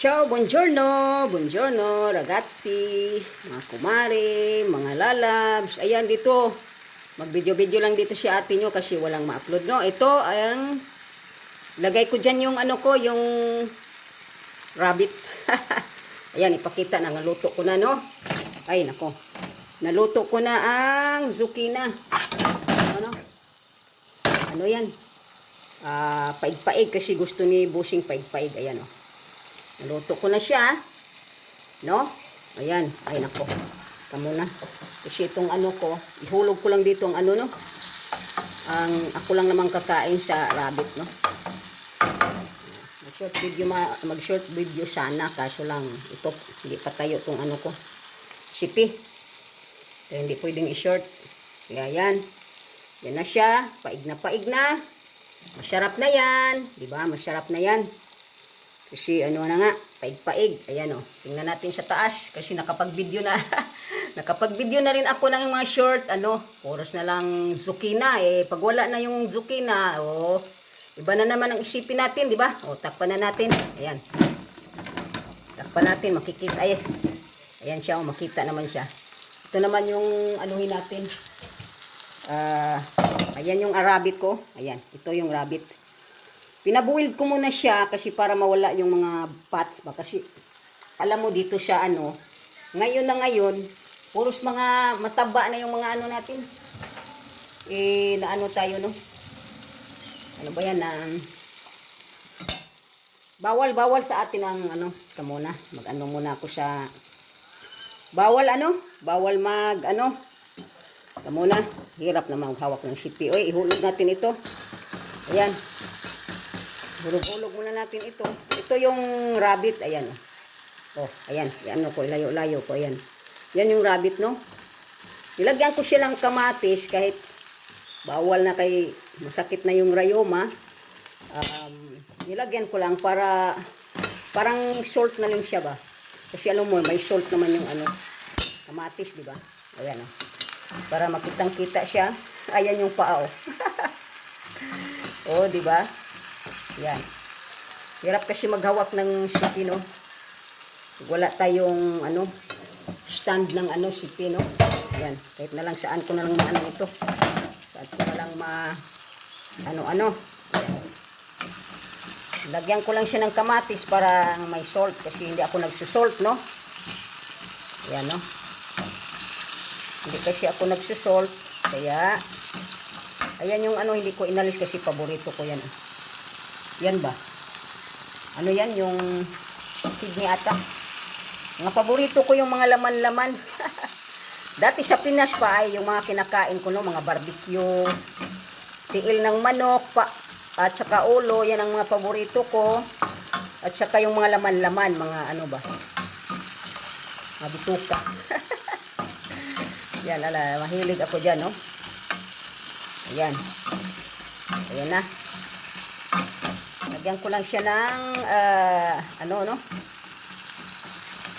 Ciao, buongiorno, buongiorno ragazzi, mga kumare, mga lalabs. Ayan dito, mag-video-video lang dito si ate nyo kasi walang ma-upload, no? Ito, ang lagay ko dyan yung ano ko, yung rabbit. Ayan, ipakita na, naluto ko na, no? Ay, nako, naluto ko na ang zucchina. Ano? Ano yan? Paig-paig kasi gusto ni Busing paig-paig. Ayan, oh. Naluto ko na siya, no? Ayan, ay nako. Kamu na. Kasi itong ano ko, ihulog ko lang dito ang ano, no? Ang ako lang namang kakain sa rabbit, no? Mag-short video sana, kaso lang ito hindi pa tayo tong ano ko. Sipi. Kaya hindi pwedeng i-short. Kaya yan. Yan na siya, paig na paig na. Masarap na yan, 'di ba? Masarap na yan. Kasi ano na nga, paig-paig. Ayan o. Tingnan natin sa taas. Kasi nakapag-video na. Nakapag-video na rin ako ng mga short. Ano, oras na lang zucchina. Pag wala na yung zucchina, iba na naman ang isipin natin, di ba? Takpan na natin. Ayan. Takpan natin. Makikita. Ayan siya. Makita naman siya. Ito naman yung anuhin natin. Ayan yung rabbit ko. Ayan. Ito yung rabbit. Pinabuild ko muna siya kasi para mawala yung mga pots ba. Kasi alam mo dito siya ano, ngayon na ngayon, puros mga mataba na yung mga ano natin. Na ano tayo, no? Ano ba yan? Bawal sa atin ang ano. Ika muna, mag-ano muna ako sa bawal ano? Bawal mag ano. Ika muna, hirap na maghawak ng sipi. Ihulog natin ito. Ayan. Hulog-hulog muna natin ito. Ito yung rabbit. Ayan. Ayan. Ano ko, layo-layo ko. Ayan. Yan yung rabbit, no? Nilagyan ko siya ng kamatis kahit bawal na kay masakit na yung rayoma. Nilagyan ko lang para parang salt na lang siya ba? Kasi alam mo, may salt naman yung ano, kamatis, di ba? Ayan, para makitang-kita siya. Ayan yung paa, di ba? Yan. Hirap kasi maghawak ng sipi, no? Wala tayong, ano, stand ng, ano, sipi, no? Yan. Kahit na lang saan ko na lang maano ito. Saan ko na lang ano. Lagyan ko lang siya ng kamatis para may salt. Kasi hindi ako nagsusalt, no? Yan, no? Hindi kasi ako nagsusalt. Kaya, ayan yung, ano, hindi ko inalis kasi paborito ko yan, Yan ba? Ano yan? Yung kidney ata. Mga paborito ko yung mga laman-laman. Dati sa Pinas pa ay yung mga kinakain ko, no? Mga barbecue, tiil ng manok, at saka ulo. Yan ang mga paborito ko. At saka yung mga laman-laman. Mga ano ba? Mga bituka. Yan, mahilig ako dyan, no? Ayan. Ayan na. Lagyan ko lang siya ng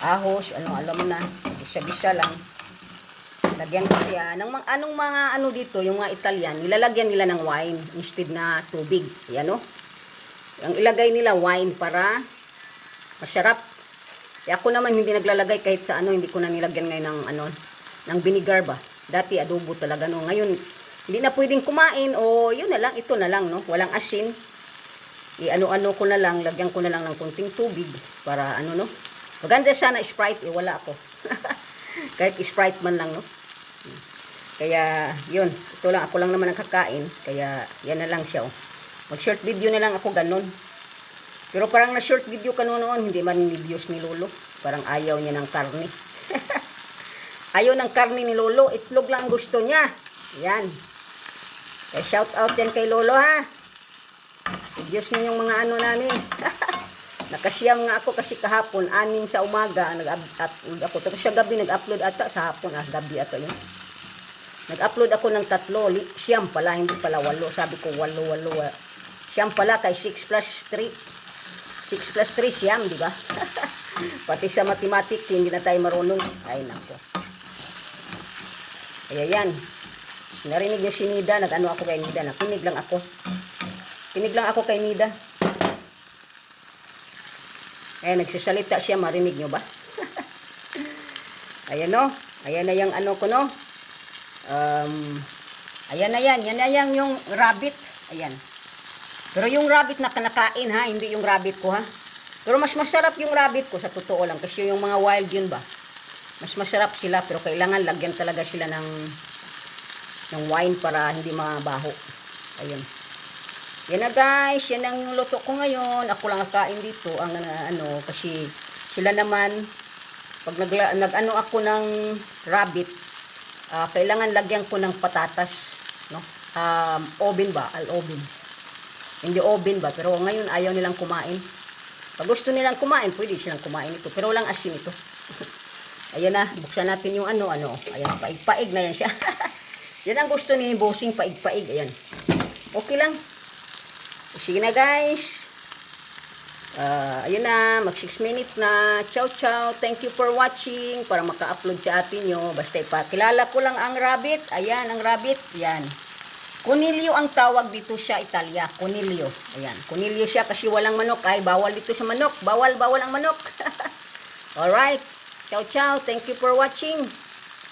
ahos, alam mo na, bisa-bisa lang. Lagyan ko siya ng anong mga ano dito, yung mga Italian, nilalagyan nila ng wine instead na tubig. Ayan, no? Ang ilagay nila wine para masarap. Ako naman hindi naglalagay kahit sa ano, hindi ko na nilagyan ngayon ng ng vinegar ba. Dati adobo talaga, no. Ngayon hindi na pwedeng kumain yun na lang, ito na lang, no. Walang asin. Ano-ano ko na lang, lagyan ko na lang ng konting tubig para ano, no. Maganda sana Sprite, wala ako. Kahit Sprite man lang, no. Kaya yun, ito lang, ako lang naman ang kakain, kaya yan na lang siya, Mag-short video na lang ako ganun. Pero parang na short video ka noon, hindi man videos ni Lolo. Parang ayaw niya ng karne. Ayaw ng karne ni Lolo, itlog lang gusto niya. Yan. Kaya shout out yan kay Lolo, ha. Diyos ninyong mga ano namin. Nakasiyam nga ako kasi kahapon, 6 sa umaga, nag-upload ako. Tapos siya gabi nag-upload ata, sa hapon, gabi ata yun. Nag-upload ako ng 3, siyam pala, hindi pala 8. Sabi ko 8. Siyam pala kay 6 plus 3. 6 plus 3, siyam, di ba? Pati sa mathematics, hindi na tayo marunong. Ay, nako. Kaya yan. Narinig niyo si Nida, nag-ano ako kay Nida, nakinig lang ako. Kinig lang ako kay Nida. Ayan, nagsasalita siya, marinig nyo ba? Ayan no. Ayan na yung ano ko no. Ayan na yan. Yan na yan yung rabbit. Ayan. Pero yung rabbit na kanakain ha, hindi yung rabbit ko ha. Pero mas masarap yung rabbit ko sa totoo lang. Kasi yung mga wild yun ba. Mas masarap sila pero kailangan lagyan talaga sila ng wine para hindi mabaho. Ayun. Yan na guys. Yan ang yung luto ko ngayon. Ako lang kakain dito. Ang kasi sila naman pag nag-ano ako ng rabbit, kailangan lagyan ko ng patatas, no? Oven ba? Al-oven. Hindi oven ba? Pero ngayon ayaw nilang kumain. Pag gusto nilang kumain, pwede silang kumain ito. Pero walang asin ito. Ayan na, buksan natin yung ano. Ayan, paig-paig na yan siya. Yan ang gusto ni Bossing, paig-paig. Ayan. Okay lang. Sige na guys. Ayun na, mag 6 minutes na. Ciao, ciao. Thank you for watching. Para maka-upload sa atin nyo. Basta ipakilala ko lang ang rabbit. Ayan, ang rabbit. Ayan. Conilio ang tawag dito sa Italia. Conilio. Ayan. Conilio siya kasi walang manok. Ay, bawal dito sa manok. Bawal ang manok. Alright. Ciao, ciao. Thank you for watching.